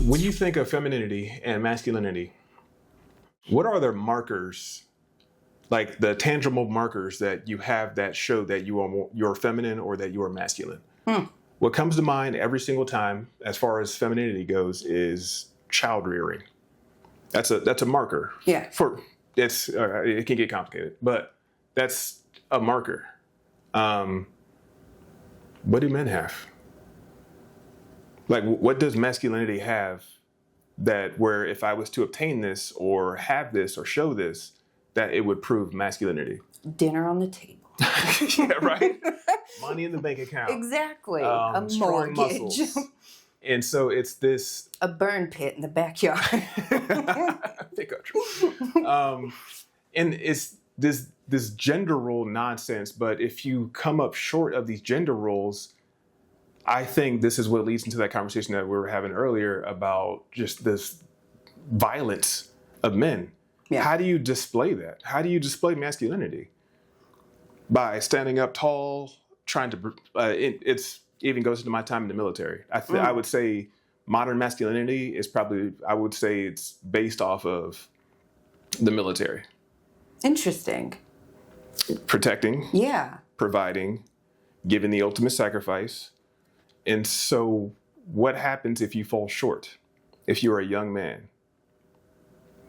When you think of femininity and masculinity, what are the markers, like the tangible markers that you have that show that you're feminine or that you are masculine? What comes to mind every single time, as far as femininity goes, is child rearing. That's a marker. Yeah. It can get complicated, but that's a marker. What do men have? Like, what does masculinity have that where if I was to obtain this or have this or show this, that it would prove masculinity? Dinner on the table. Yeah, right? Money in the bank account. Exactly. A Strong mortgage. muscles. And so it's this... A burn pit in the backyard. Pick up. And it's this gender role nonsense, but if you come up short of these gender roles, I think this is what leads into that conversation that we were having earlier about just this violence of men. Yeah. How do you display that? How do you display masculinity? By standing up tall, trying to... It's even goes into my time in the military. I would say modern masculinity is probably... I would say it's based off of the military. Interesting. Protecting. Yeah. Providing. Giving the ultimate sacrifice. And so what happens if you fall short? If you're a young man,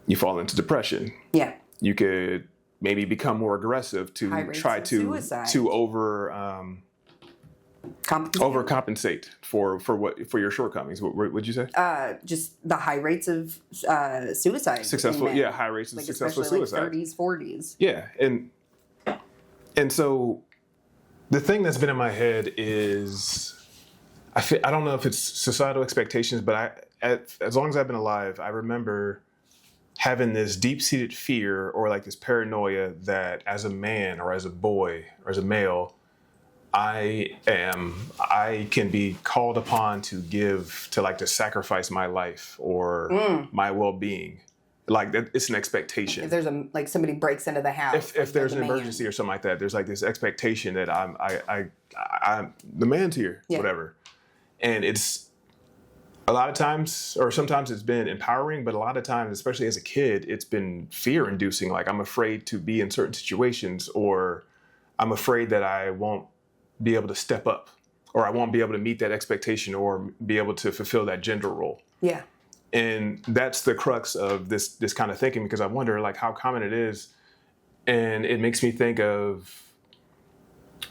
you fall into depression. Yeah. You could maybe become more aggressive to try to overcompensate for your shortcomings. What would you say? Just the high rates of suicide. Successful, yeah, high rates of successful suicide. Like 30s, 40s. Yeah, and so the thing that's been in my head is I don't know if it's societal expectations, but as long as I've been alive, I remember having this deep-seated fear or like this paranoia that as a man or as a boy or as a male, I can be called upon to to sacrifice my life or my well-being. Like it's an expectation. If there's somebody breaks into the house. If there's an emergency or something like that, there's like this expectation that I'm the man's here, whatever. And it's a lot of times, or sometimes it's been empowering, but a lot of times, especially as a kid, it's been fear-inducing. Like I'm afraid to be in certain situations, or I'm afraid that I won't be able to step up, or I won't be able to meet that expectation or be able to fulfill that gender role. Yeah. And that's the crux of this kind of thinking, because I wonder like how common it is. And it makes me think of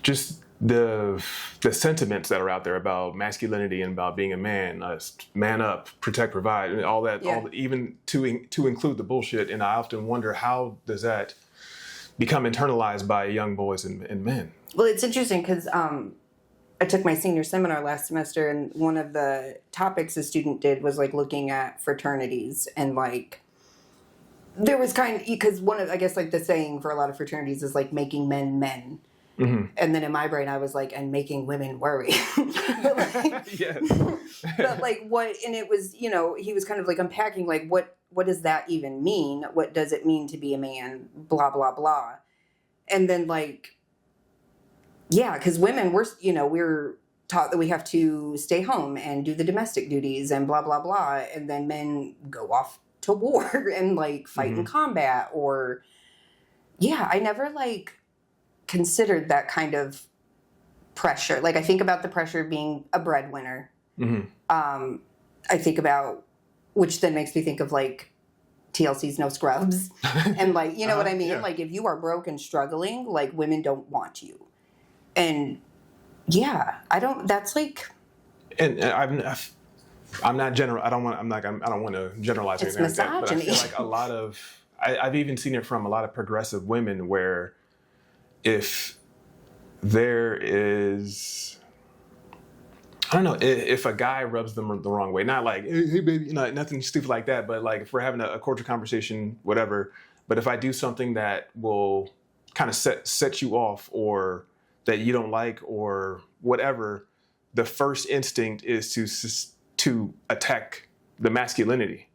just the sentiments that are out there about masculinity and about being a man, man up, protect, provide, and all that, even to include the bullshit. And I often wonder, how does that become internalized by young boys and men? Well, it's interesting because I took my senior seminar last semester, and one of the topics a student did was like looking at fraternities, and like there was because I guess like the saying for a lot of fraternities is like making men men. Mm-hmm. And then in my brain, I was like, and making women worry. But like, yes. But like what, and it was, he was kind of like unpacking, like, what does that even mean? What does it mean to be a man? Blah, blah, blah. And then like, yeah, because women, we're taught that we have to stay home and do the domestic duties and blah, blah, blah. And then men go off to war and like fight in combat I never like considered that kind of pressure. Like I think about the pressure of being a breadwinner. Mm-hmm. I think about, which then makes me think of like TLC's No Scrubs. And like, you know what I mean? Yeah. Like if you are broke and struggling, like women don't want you. And yeah, that's like. And I'm not general. I don't want to generalize anything like that. But I feel like a lot of, I've even seen it from a lot of progressive women where if there is, I don't know, if a guy rubs them the wrong way, not like, hey baby, nothing stupid like that, but like if we're having a cordial conversation, whatever, but if I do something that will kind of set you off or that you don't like or whatever, the first instinct is to attack the masculinity.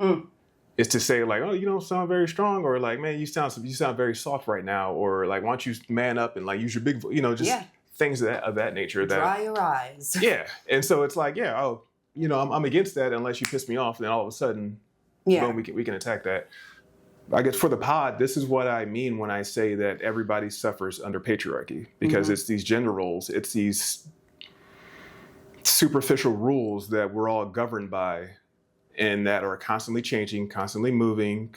Is to say like, oh, you don't sound very strong, or like, man, you sound very soft right now, or like, why don't you man up and like use your big, things of that nature. Dry your eyes. Yeah, and so it's like, I'm against that unless you piss me off. Then all of a sudden, boom, we can attack that. I guess for the pod, this is what I mean when I say that everybody suffers under patriarchy, because it's these gender roles, it's these superficial rules that we're all governed by, and that are constantly changing, constantly moving,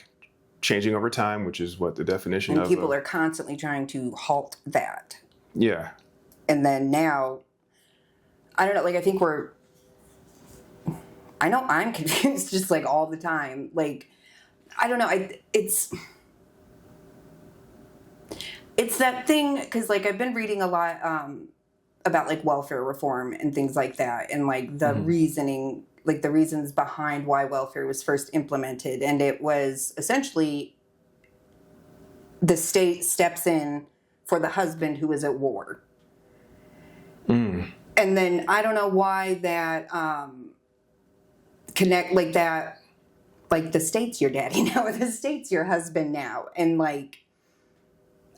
changing over time, which is what the definition of. And people are constantly trying to halt that. Yeah. And then now, I don't know, like, I know I'm confused just like all the time. Like, I don't know, it's that thing, because like I've been reading a lot about like welfare reform and things like that, and like the reasoning, like the reasons behind why welfare was first implemented. And it was essentially the state steps in for the husband who is at war. And then I don't know why that connect like that, like the state's your daddy now, or the state's your husband now. And like,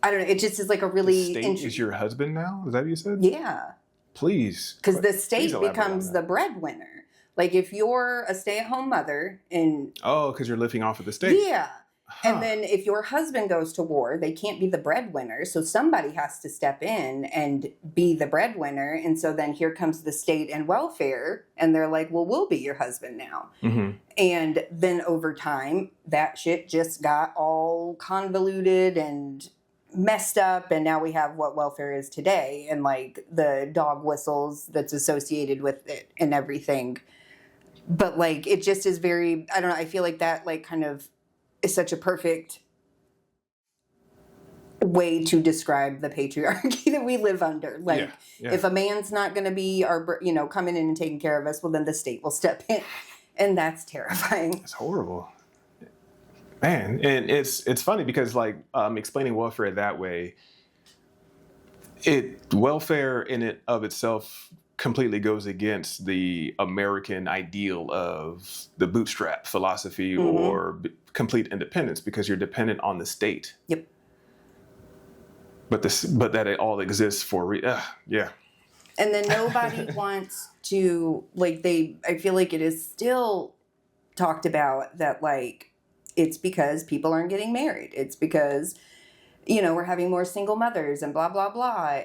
I don't know, it just is like a really... The state is your husband now? Is that what you said? Yeah. Please. Because the state becomes the breadwinner. Like if you're a stay-at-home mother and... Oh, because you're living off of the state. Yeah. Huh. And then if your husband goes to war, they can't be the breadwinner. So somebody has to step in and be the breadwinner. And so then here comes the state and welfare. And they're like, well, we'll be your husband now. And then over time, that shit just got all convoluted and messed up. And now we have what welfare is today. And like the dog whistles that's associated with it and everything. But like, it just is very, I don't know, I feel like that like kind of is such a perfect way to describe the patriarchy that we live under. Like, if a man's not going to be coming in and taking care of us, well, then the state will step in, and that's terrifying. It's horrible, man. And it's funny because like explaining welfare that way, welfare in it of itself completely goes against the American ideal of the bootstrap philosophy or complete independence, because you're dependent on the state. Yep. But that it all exists for yeah. And then nobody wants to I feel like it is still talked about that like it's because people aren't getting married. It's because we're having more single mothers and blah blah blah,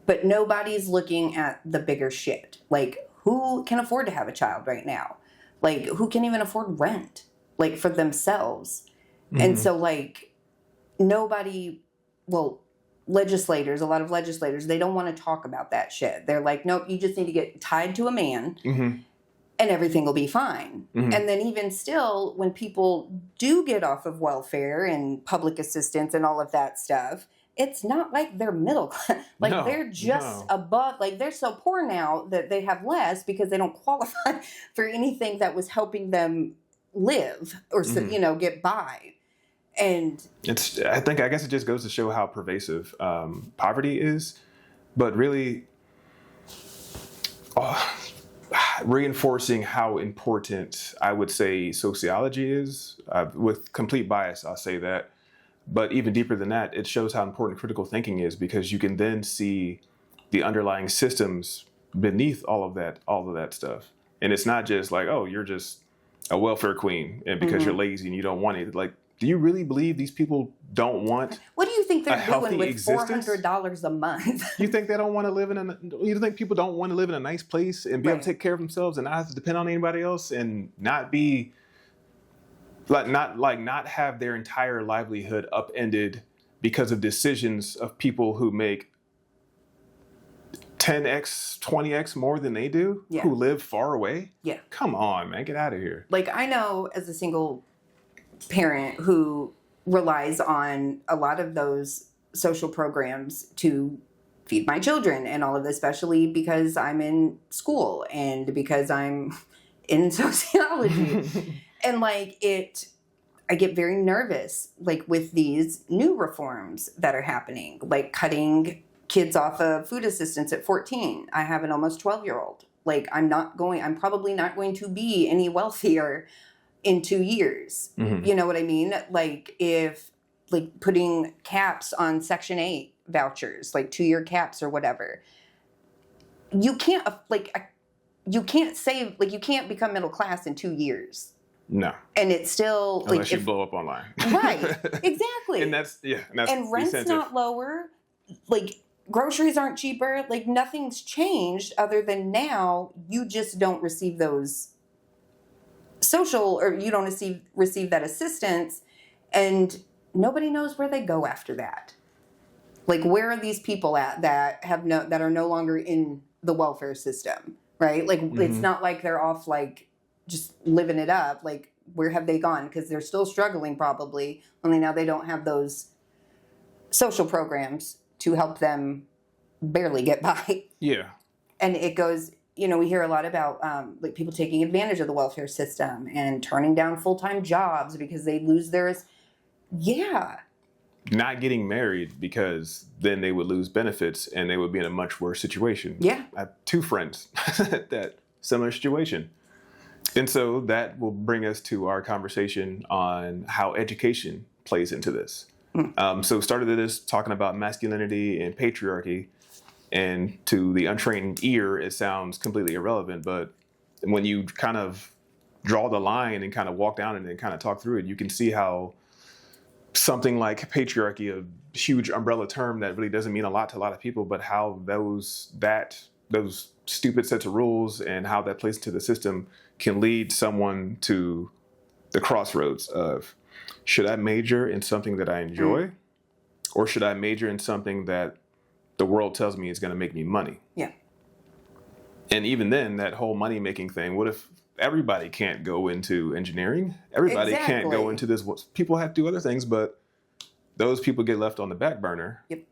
but nobody's looking at the bigger shit. Like, who can afford to have a child right now? Like, who can even afford rent, like, for themselves? And so, like, nobody, well, a lot of legislators, they don't want to talk about that shit. They're like, nope, you just need to get tied to a man and everything will be fine. And then even still, when people do get off of welfare and public assistance and all of that stuff, it's not like they're middle class. Like, they're just above, like, they're so poor now that they have less because they don't qualify for anything that was helping them live or, get by. And I guess it just goes to show how pervasive poverty is, but really reinforcing how important I would say sociology is. With complete bias, I'll say that. But even deeper than that, it shows how important critical thinking is, because you can then see the underlying systems beneath all of that stuff. And it's not just like, oh, you're just a welfare queen and because you're lazy and you don't want it. Like, do you really believe these people don't want What do you think they're doing with existence? $400 a month? You think they don't want to live you think people don't want to live in a nice place and be able to take care of themselves and not have to depend on anybody else and not be not have their entire livelihood upended because of decisions of people who make 10x, 20x more than they do, who live far away? Yeah. Come on, man, get out of here. Like, I know as a single parent who relies on a lot of those social programs to feed my children and all of this, especially because I'm in school and because I'm in sociology. And like I get very nervous, like with these new reforms that are happening, like cutting kids off of food assistance at 14. I have an almost 12-year-old. Like, I'm probably not going to be any wealthier in 2 years. You know what I mean? Like, putting caps on Section 8 vouchers, like 2-year caps or whatever. You can't, you can't save, like, you can't become middle class in 2 years. No. And it's still unless you blow up online. Right. Exactly. And that's and rent's incentive. not lower. Like, groceries aren't cheaper. Like, nothing's changed other than now you just don't receive those social, or you don't receive that assistance, and nobody knows where they go after that. Like, where are these people at that are no longer in the welfare system, right? Like, it's not like they're off, like, just living it up. Like, where have they gone? Because they're still struggling probably, only now they don't have those social programs to help them barely get by. Yeah. And it goes, we hear a lot about like people taking advantage of the welfare system and turning down full-time jobs because they lose theirs. Yeah. Not getting married because then they would lose benefits and they would be in a much worse situation. Yeah. I have 2 friends that similar situation. And so that will bring us to our conversation on how education plays into this. So started this talking about masculinity and patriarchy, and to the untrained ear, it sounds completely irrelevant. But when you kind of draw the line and kind of walk down it and kind of talk through it, you can see how something like patriarchy, a huge umbrella term that really doesn't mean a lot to a lot of people, but how those stupid sets of rules and how that plays into the system can lead someone to the crossroads of, should I major in something that I enjoy, or should I major in something that the world tells me is going to make me money? Yeah. And even then, that whole money-making thing, what if everybody can't go into engineering? Everybody can't go into this. People have to do other things, but those people get left on the back burner. Yep.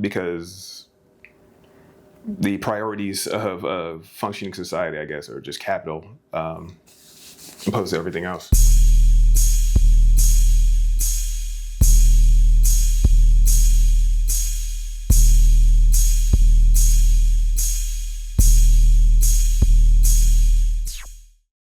Because the priorities of functioning society, I guess, are just capital, opposed to everything else.